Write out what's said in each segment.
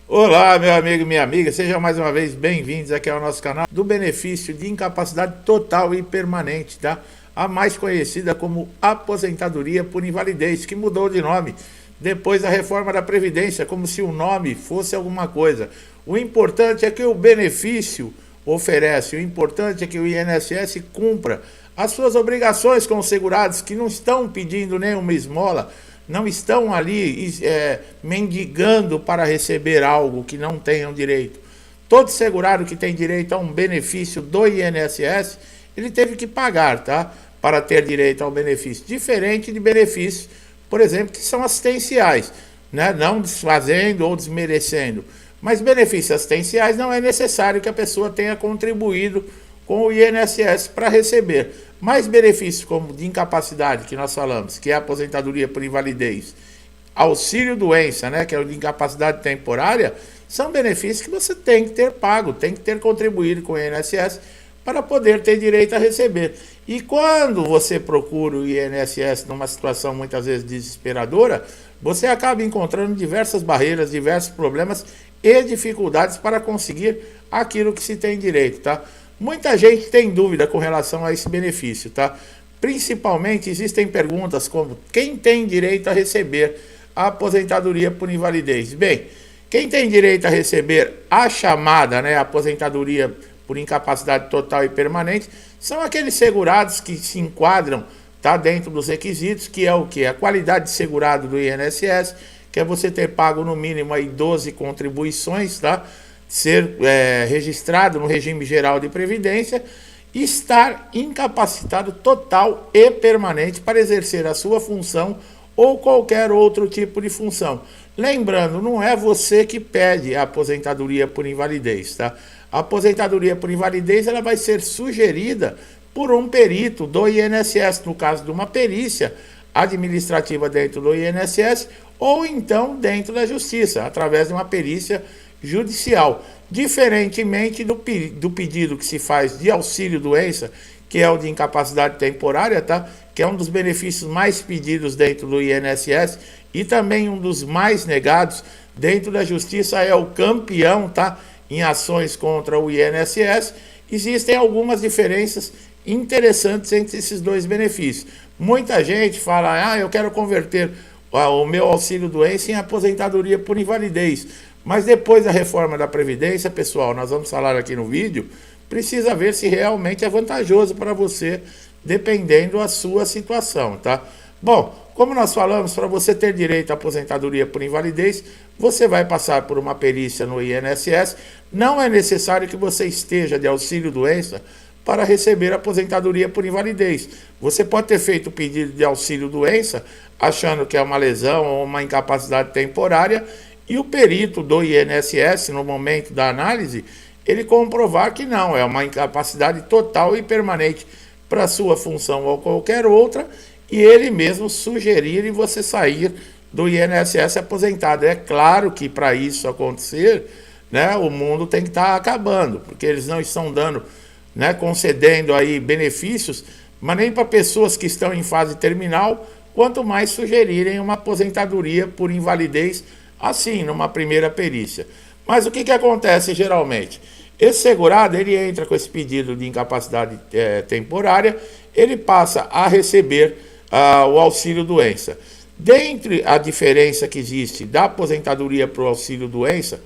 Olá, meu amigo e minha amiga, sejam mais uma vez bem-vindos aqui ao nosso canal do benefício de incapacidade total e permanente, tá? A mais conhecida como aposentadoria por invalidez, que mudou de nome depois da reforma da Previdência, como se o nome fosse alguma coisa. O importante é que o benefício oferece, o importante é que o INSS cumpra as suas obrigações com os segurados que não estão pedindo nenhuma esmola, não estão ali mendigando para receber algo que não tenham direito. Todo segurado que tem direito a um benefício do INSS, ele teve que pagar, tá? Para ter direito ao benefício. Diferente de benefícios, por exemplo, que são assistenciais, né? Não desfazendo ou desmerecendo. Mas benefícios assistenciais não é necessário que a pessoa tenha contribuído com o INSS para receber. Mais benefícios como de incapacidade, que nós falamos, que é a aposentadoria por invalidez, auxílio-doença, né, que é o de incapacidade temporária, são benefícios que você tem que ter pago, tem que ter contribuído com o INSS para poder ter direito a receber. E quando você procura o INSS numa situação muitas vezes desesperadora, você acaba encontrando diversas barreiras, diversos problemas e dificuldades para conseguir aquilo que se tem direito, tá? Muita gente tem dúvida com relação a esse benefício, tá? Principalmente existem perguntas como quem tem direito a receber a aposentadoria por invalidez? Bem, quem tem direito a receber a chamada, né, aposentadoria por incapacidade total e permanente, são aqueles segurados que se enquadram, tá, dentro dos requisitos, que é o que? A qualidade de segurado do INSS, que é você ter pago no mínimo aí 12 contribuições, tá? Ser registrado no regime geral de previdência e estar incapacitado total e permanente para exercer a sua função ou qualquer outro tipo de função. Lembrando, não é você que pede a aposentadoria por invalidez, tá? A aposentadoria por invalidez ela vai ser sugerida por um perito do INSS, no caso de uma perícia administrativa dentro do INSS ou então dentro da Justiça, através de uma perícia judicial, diferentemente do pedido que se faz de auxílio-doença, que é o de incapacidade temporária, tá? Que é um dos benefícios mais pedidos dentro do INSS e também um dos mais negados dentro da Justiça, é o campeão, tá? Em ações contra o INSS. Existem algumas diferenças interessantes entre esses dois benefícios. Muita gente fala, eu quero converter o meu auxílio-doença em aposentadoria por invalidez. Mas depois da reforma da Previdência, pessoal, nós vamos falar aqui no vídeo, precisa ver se realmente é vantajoso para você, dependendo da sua situação, tá? Bom, como nós falamos, para você ter direito à aposentadoria por invalidez, você vai passar por uma perícia no INSS. Não é necessário que você esteja de auxílio-doença para receber a aposentadoria por invalidez. Você pode ter feito o pedido de auxílio-doença achando que é uma lesão ou uma incapacidade temporária, e o perito do INSS, no momento da análise, ele comprovar que não, é uma incapacidade total e permanente para sua função ou qualquer outra, e ele mesmo sugerir você sair do INSS aposentado. É claro que para isso acontecer, né, o mundo tem que estar acabando, porque eles não estão dando, né, concedendo aí benefícios, mas nem para pessoas que estão em fase terminal, quanto mais sugerirem uma aposentadoria por invalidez, assim, numa primeira perícia. Mas o que acontece geralmente? Esse segurado, ele entra com esse pedido de incapacidade temporária, ele passa a receber o auxílio-doença. Dentre a diferença que existe da aposentadoria para o auxílio-doença,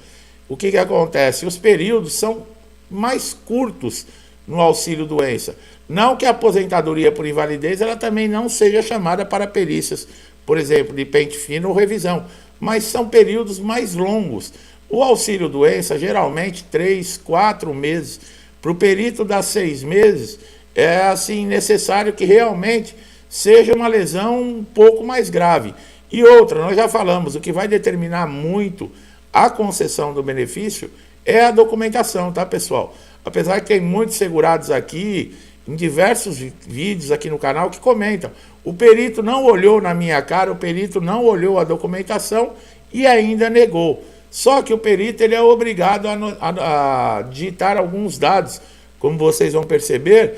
o que acontece? Os períodos são mais curtos no auxílio-doença. Não que a aposentadoria por invalidez ela também não seja chamada para perícias, por exemplo, de pente fino ou revisão, mas são períodos mais longos. O auxílio-doença, geralmente 3, 4 meses. Para o perito dar 6 meses, é assim necessário que realmente seja uma lesão um pouco mais grave. E outra, nós já falamos, o que vai determinar muito a concessão do benefício é a documentação, tá, pessoal? Apesar que tem muitos segurados aqui, em diversos vídeos aqui no canal, que comentam, o perito não olhou na minha cara, o perito não olhou a documentação e ainda negou. Só que o perito ele é obrigado a digitar alguns dados, como vocês vão perceber,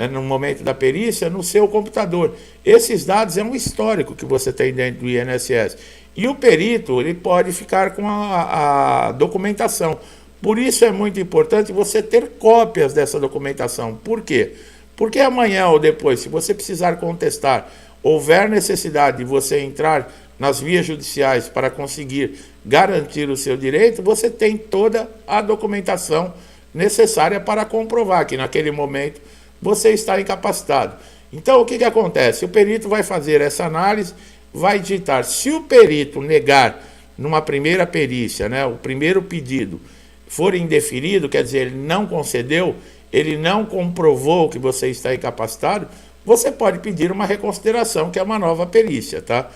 no momento da perícia, no seu computador. Esses dados é um histórico que você tem dentro do INSS. E o perito, ele pode ficar com a documentação. Por isso é muito importante você ter cópias dessa documentação. Por quê? Porque amanhã ou depois, se você precisar contestar, houver necessidade de você entrar nas vias judiciais para conseguir garantir o seu direito, você tem toda a documentação necessária para comprovar que naquele momento você está incapacitado. Então, o que acontece? O perito vai fazer essa análise, vai digitar. Se o perito negar numa primeira perícia, né, o primeiro pedido for indeferido, quer dizer, ele não concedeu, ele não comprovou que você está incapacitado, você pode pedir uma reconsideração, que é uma nova perícia, tá?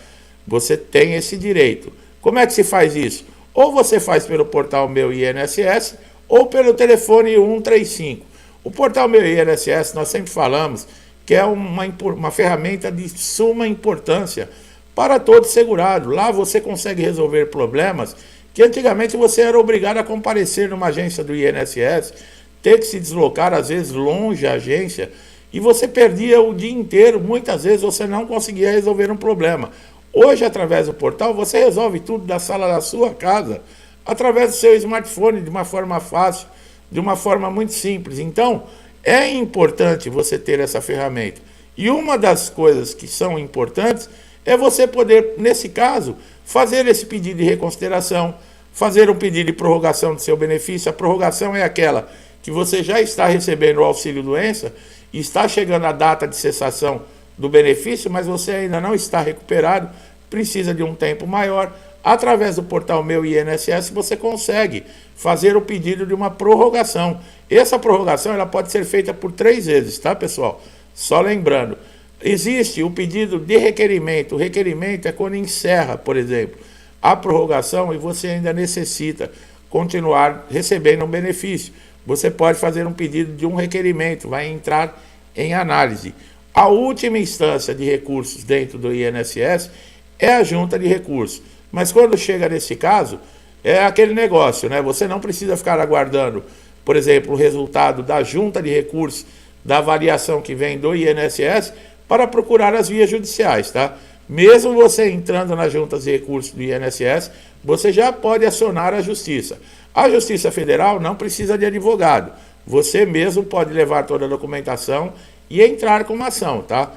Você tem esse direito. Como é que se faz isso? Ou você faz pelo portal Meu INSS, ou pelo telefone 135. O portal Meu INSS, nós sempre falamos que é uma ferramenta de suma importância para todo segurado. Lá você consegue resolver problemas que antigamente você era obrigado a comparecer numa agência do INSS, ter que se deslocar, às vezes, longe da agência, e você perdia o dia inteiro, muitas vezes você não conseguia resolver um problema. Hoje, através do portal, você resolve tudo da sala da sua casa, através do seu smartphone, de uma forma fácil, de uma forma muito simples. Então, é importante você ter essa ferramenta. E uma das coisas que são importantes é você poder, nesse caso, fazer esse pedido de reconsideração, fazer um pedido de prorrogação do seu benefício. A prorrogação é aquela que você já está recebendo o auxílio-doença e está chegando a data de cessação do benefício, mas você ainda não está recuperado, precisa de um tempo maior. Através do portal Meu INSS, você consegue fazer o pedido de uma prorrogação. Essa prorrogação ela pode ser feita por 3 vezes, tá, pessoal? Só lembrando, existe o pedido de requerimento. O requerimento é quando encerra, por exemplo, a prorrogação e você ainda necessita continuar recebendo um benefício. Você pode fazer um pedido de um requerimento, vai entrar em análise. A última instância de recursos dentro do INSS é a junta de recursos. Mas quando chega nesse caso, é aquele negócio, né? Você não precisa ficar aguardando, por exemplo, o resultado da junta de recursos, da avaliação que vem do INSS, para procurar as vias judiciais, tá? Mesmo você entrando nas juntas de recursos do INSS, você já pode acionar a Justiça. A Justiça Federal não precisa de advogado. Você mesmo pode levar toda a documentação e entrar com uma ação, tá?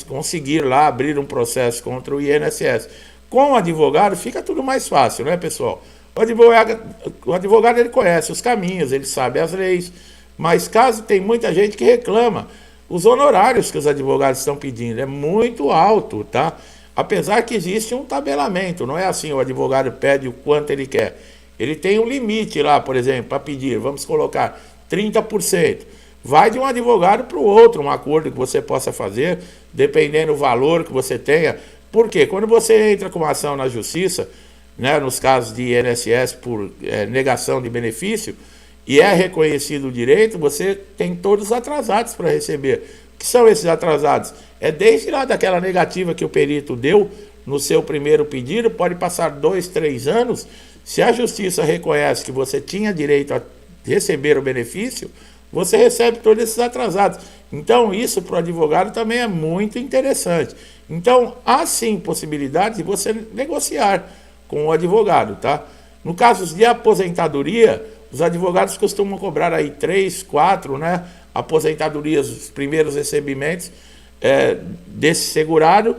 Conseguir lá abrir um processo contra o INSS. Com o advogado fica tudo mais fácil, né, pessoal? O advogado ele conhece os caminhos, ele sabe as leis, mas caso tem muita gente que reclama, os honorários que os advogados estão pedindo é muito alto, tá? Apesar que existe um tabelamento, não é assim, o advogado pede o quanto ele quer. Ele tem um limite lá, por exemplo, para pedir, vamos colocar 30%. Vai de um advogado para o outro, um acordo que você possa fazer, dependendo do valor que você tenha. Por quê? Quando você entra com uma ação na justiça, né, nos casos de INSS por negação de benefício, e é reconhecido o direito, você tem todos atrasados para receber. O que são esses atrasados? É desde lá daquela negativa que o perito deu no seu primeiro pedido, pode passar 2, 3 anos. Se a justiça reconhece que você tinha direito a receber o benefício, você recebe todos esses atrasados. Então, isso para o advogado também é muito interessante. Então, há sim possibilidade de você negociar com o advogado, tá? No caso de aposentadoria, os advogados costumam cobrar aí 3, 4, né, aposentadorias, os primeiros recebimentos desse segurado,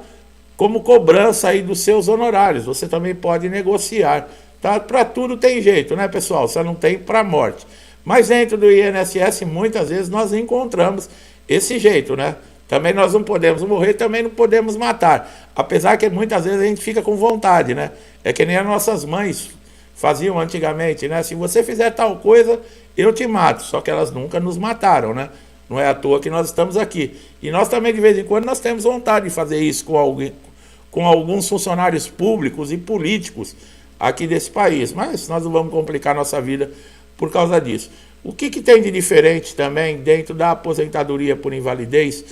como cobrança aí dos seus honorários. Você também pode negociar, tá? Para tudo tem jeito, né, pessoal? Só não tem para morte. Mas dentro do INSS, muitas vezes nós encontramos esse jeito, né? Também nós não podemos morrer, também não podemos matar. Apesar que muitas vezes a gente fica com vontade, né? É que nem as nossas mães faziam antigamente, né? Se você fizer tal coisa, eu te mato. Só que elas nunca nos mataram, né? Não é à toa que nós estamos aqui. E nós também, de vez em quando, nós temos vontade de fazer isso com alguns funcionários públicos e políticos aqui desse país. Mas nós não vamos complicar nossa vida por causa disso. O que tem de diferente também dentro da aposentadoria por invalidez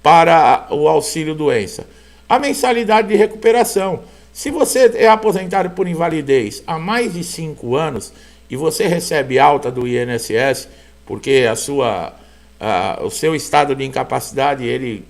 para o auxílio-doença? A mensalidade de recuperação. Se você é aposentado por invalidez há mais de 5 anos e você recebe alta do INSS, porque o seu estado de incapacidade ele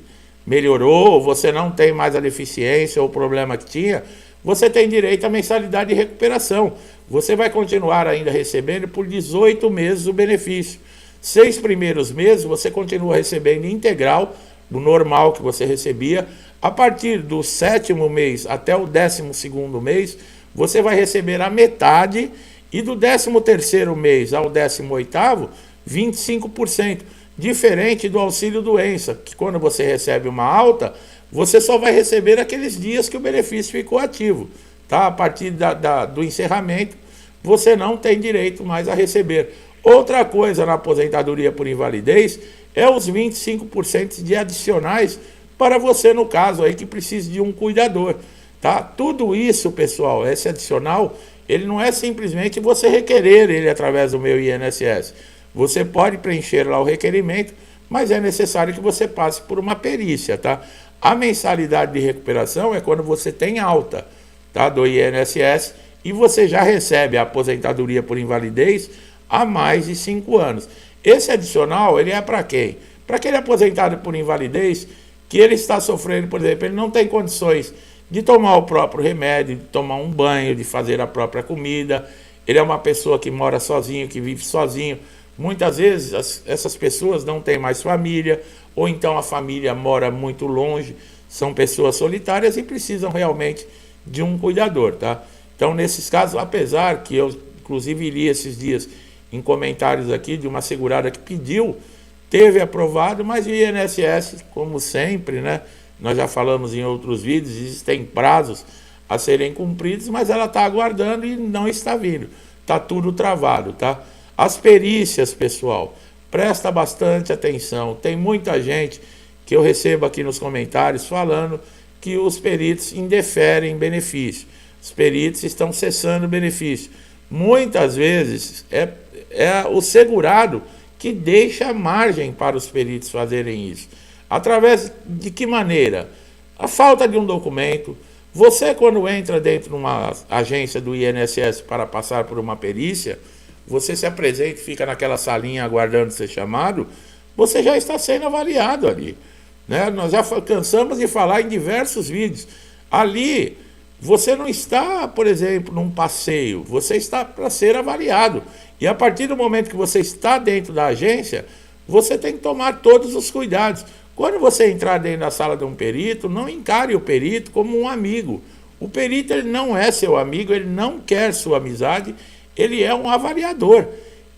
melhorou, ou você não tem mais a deficiência ou o problema que tinha, você tem direito à mensalidade de recuperação. Você vai continuar ainda recebendo por 18 meses o benefício. 6 primeiros meses você continua recebendo integral, do normal que você recebia. A partir do 7º mês até o 12º mês, você vai receber a metade, e do 13º mês ao 18º, 25%. Diferente do auxílio-doença, que quando você recebe uma alta, você só vai receber aqueles dias que o benefício ficou ativo. Tá? A partir do encerramento, você não tem direito mais a receber. Outra coisa na aposentadoria por invalidez é os 25% de adicionais para você, no caso aí, que precisa de um cuidador. Tá? Tudo isso, pessoal, esse adicional, ele não é simplesmente você requerer ele através do meu INSS. Você pode preencher lá o requerimento, mas é necessário que você passe por uma perícia, tá? A mensalidade de recuperação é quando você tem alta, tá, do INSS e você já recebe a aposentadoria por invalidez há mais de 5 anos. Esse adicional, ele é para quem? Para aquele aposentado por invalidez que ele está sofrendo, por exemplo, ele não tem condições de tomar o próprio remédio, de tomar um banho, de fazer a própria comida. Ele é uma pessoa que mora sozinho, que vive sozinho. Muitas vezes essas pessoas não têm mais família, ou então a família mora muito longe, são pessoas solitárias e precisam realmente de um cuidador, tá? Então, nesses casos, apesar que eu, inclusive, li esses dias em comentários aqui de uma segurada que pediu, teve aprovado, mas o INSS, como sempre, né? Nós já falamos em outros vídeos, existem prazos a serem cumpridos, mas ela está aguardando e não está vindo. Está tudo travado, tá? As perícias, pessoal, presta bastante atenção. Tem muita gente que eu recebo aqui nos comentários falando que os peritos indeferem benefício. Os peritos estão cessando o benefício. Muitas vezes é o segurado que deixa margem para os peritos fazerem isso. Através de que maneira? A falta de um documento. Você, quando entra dentro de uma agência do INSS para passar por uma perícia, você se apresenta e fica naquela salinha aguardando ser chamado, você já está sendo avaliado ali. Né? Nós já cansamos de falar em diversos vídeos. Ali, você não está, por exemplo, num passeio, você está para ser avaliado. E a partir do momento que você está dentro da agência, você tem que tomar todos os cuidados. Quando você entrar dentro da sala de um perito, não encare o perito como um amigo. O perito ele não é seu amigo, ele não quer sua amizade, ele é um avaliador.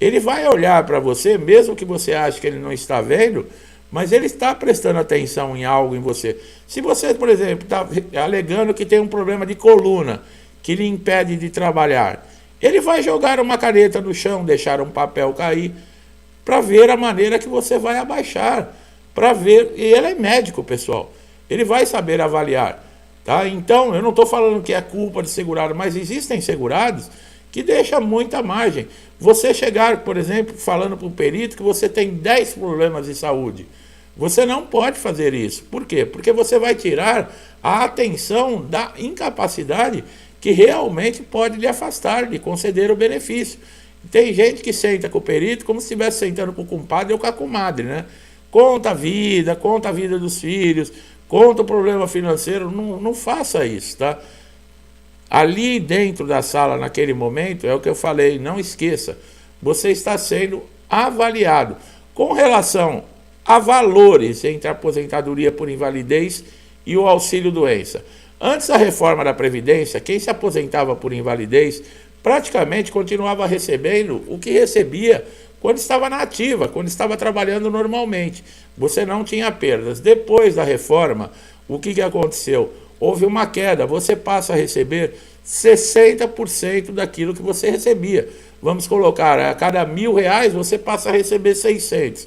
Ele vai olhar para você, mesmo que você ache que ele não está vendo, mas ele está prestando atenção em algo em você. Se você, por exemplo, está alegando que tem um problema de coluna, que lhe impede de trabalhar, ele vai jogar uma caneta no chão, deixar um papel cair, para ver a maneira que você vai abaixar, para ver, e ele é médico, pessoal, ele vai saber avaliar, tá? Então, eu não estou falando que é culpa de segurado, mas existem segurados que deixam muita margem. Você chegar, por exemplo, falando para um perito que você tem 10 problemas de saúde, você não pode fazer isso. Por quê? Porque você vai tirar a atenção da incapacidade que realmente pode lhe afastar, de conceder o benefício. Tem gente que senta com o perito como se estivesse sentando com o compadre ou com a comadre, né? Conta a vida dos filhos, conta o problema financeiro, não faça isso, tá? Ali dentro da sala, naquele momento, é o que eu falei, não esqueça, você está sendo avaliado com relação a valores entre a aposentadoria por invalidez e o auxílio-doença. Antes da reforma da Previdência, quem se aposentava por invalidez praticamente continuava recebendo o que recebia quando estava na ativa, quando estava trabalhando normalmente. Você não tinha perdas. Depois da reforma, o que aconteceu? Houve uma queda, você passa a receber 60% daquilo que você recebia. Vamos colocar, a cada R$1.000 você passa a receber 600.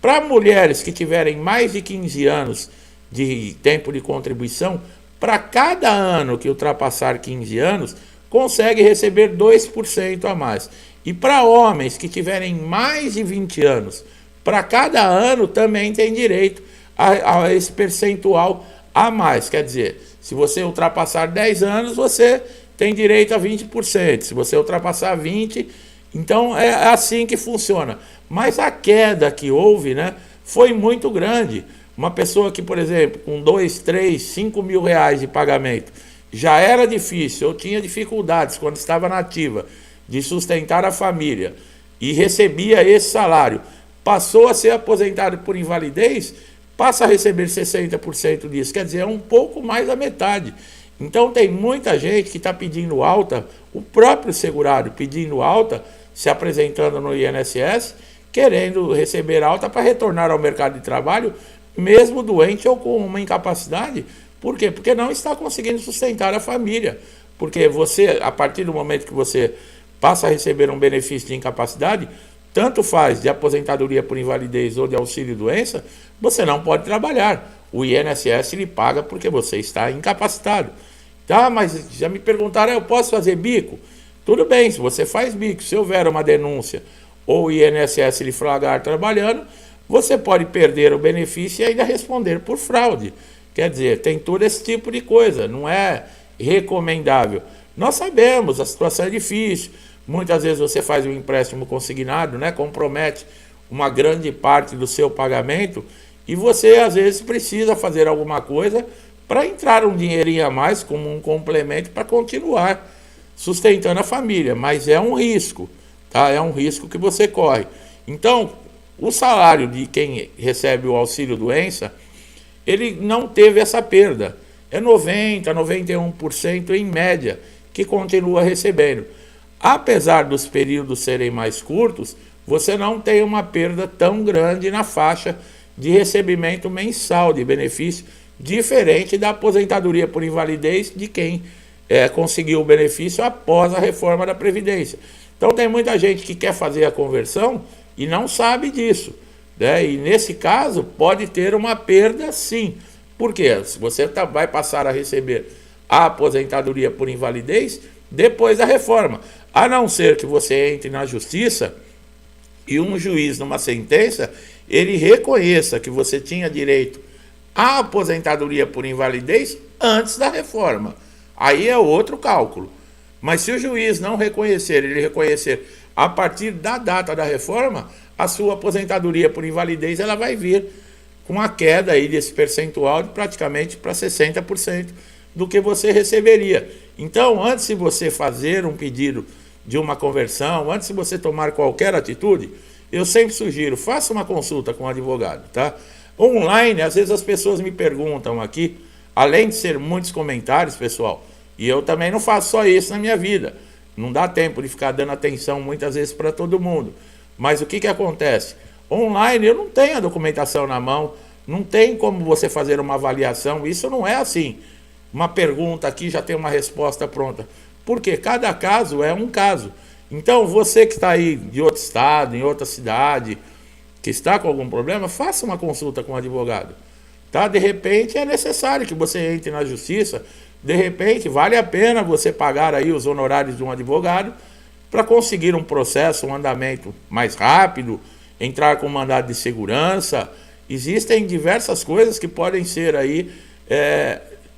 Para mulheres que tiverem mais de 15 anos de tempo de contribuição, para cada ano que ultrapassar 15 anos, consegue receber 2% a mais. E para homens que tiverem mais de 20 anos, para cada ano também tem direito a esse percentual a mais. Quer dizer, se você ultrapassar 10 anos, você tem direito a 20%. Se você ultrapassar 20, Então é assim que funciona. Mas a queda que houve, né, foi muito grande. Uma pessoa que, por exemplo, com 2, 3, 5 mil reais de pagamento, já era difícil, eu tinha dificuldades quando estava na ativa de sustentar a família e recebia esse salário, passou a ser aposentado por invalidez, passa a receber 60% disso, quer dizer, é um pouco mais da metade. Então tem muita gente que está pedindo alta, o próprio segurado pedindo alta, se apresentando no INSS, querendo receber alta para retornar ao mercado de trabalho, mesmo doente ou com uma incapacidade. Por quê? Porque não está conseguindo sustentar a família. Porque você, a partir do momento que você passa a receber um benefício de incapacidade, tanto faz de aposentadoria por invalidez ou de auxílio-doença, você não pode trabalhar. O INSS lhe paga porque você está incapacitado. Tá, mas já me perguntaram, eu posso fazer bico? Tudo bem, se você faz bico, se houver uma denúncia ou o INSS lhe flagrar trabalhando, você pode perder o benefício e ainda responder por fraude. Quer dizer, tem todo esse tipo de coisa, não é recomendável. Nós sabemos, a situação é difícil, muitas vezes você faz um empréstimo consignado, né, compromete uma grande parte do seu pagamento e você às vezes precisa fazer alguma coisa para entrar um dinheirinho a mais como um complemento para continuar sustentando a família, mas é um risco, tá? É um risco que você corre. Então, o salário de quem recebe o auxílio-doença, ele não teve essa perda. É 90%, 91% em média que continua recebendo. Apesar dos períodos serem mais curtos, você não tem uma perda tão grande na faixa de recebimento mensal de benefício, diferente da aposentadoria por invalidez de quem conseguiu o benefício após a reforma da Previdência. Então tem muita gente que quer fazer a conversão e não sabe disso, né? E nesse caso pode ter uma perda sim. Por quê? Se você vai passar a receber a aposentadoria por invalidez depois da reforma, a não ser que você entre na justiça e um juiz numa sentença, ele reconheça que você tinha direito à aposentadoria por invalidez antes da reforma. Aí é outro cálculo. Mas se o juiz não reconhecer, ele reconhecer a partir da data da reforma, a sua aposentadoria por invalidez ela vai vir com a queda aí desse percentual de praticamente para 60% do que você receberia. Então, antes de você fazer um pedido de uma conversão, antes de você tomar qualquer atitude, eu sempre sugiro, faça uma consulta com um advogado, tá? Online, às vezes as pessoas me perguntam aqui, além de ser muitos comentários, pessoal, e eu também não faço só isso na minha vida. Não dá tempo de ficar dando atenção muitas vezes para todo mundo. Mas o que acontece? Online eu não tenho a documentação na mão, não tem como você fazer uma avaliação, isso não é assim. Uma pergunta aqui já tem uma resposta pronta. Porque cada caso é um caso. Então você que está aí de outro estado, em outra cidade, que está com algum problema, faça uma consulta com um advogado. Tá? De repente é necessário que você entre na justiça, de repente vale a pena você pagar aí os honorários de um advogado para conseguir um processo, um andamento mais rápido, entrar com mandado de segurança. Existem diversas coisas que podem ser aí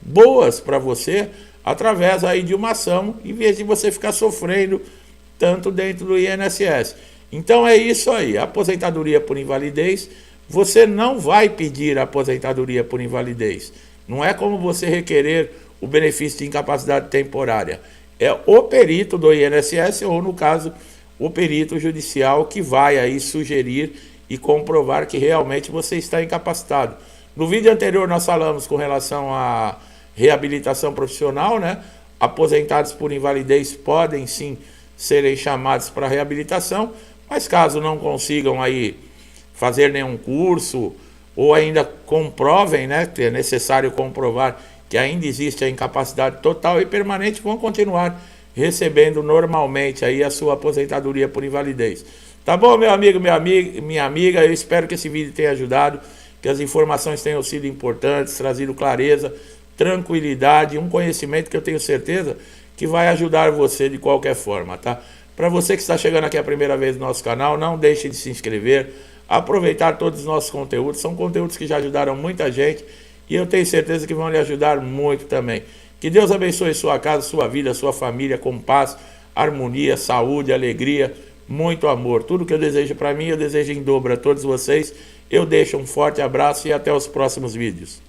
boas para você através aí de uma ação, em vez de você ficar sofrendo tanto dentro do INSS. Então é isso aí, a aposentadoria por invalidez, você não vai pedir a aposentadoria por invalidez. Não é como você requerer o benefício de incapacidade temporária. É o perito do INSS ou, no caso, o perito judicial que vai aí sugerir e comprovar que realmente você está incapacitado. No vídeo anterior nós falamos com relação à reabilitação profissional, né? Aposentados por invalidez podem sim serem chamados para reabilitação, mas caso não consigam aí fazer nenhum curso ou ainda comprovem, né, que é necessário comprovar que ainda existe a incapacidade total e permanente, vão continuar recebendo normalmente aí a sua aposentadoria por invalidez. Tá bom, meu amigo, minha amiga, eu espero que esse vídeo tenha ajudado, que as informações tenham sido importantes, trazido clareza, tranquilidade, um conhecimento que eu tenho certeza que vai ajudar você de qualquer forma, tá? Para você que está chegando aqui a primeira vez no nosso canal, não deixe de se inscrever, aproveitar todos os nossos conteúdos, são conteúdos que já ajudaram muita gente e eu tenho certeza que vão lhe ajudar muito também. Que Deus abençoe sua casa, sua vida, sua família com paz, harmonia, saúde, alegria, muito amor. Tudo que eu desejo para mim, eu desejo em dobro a todos vocês. Eu deixo um forte abraço e até os próximos vídeos.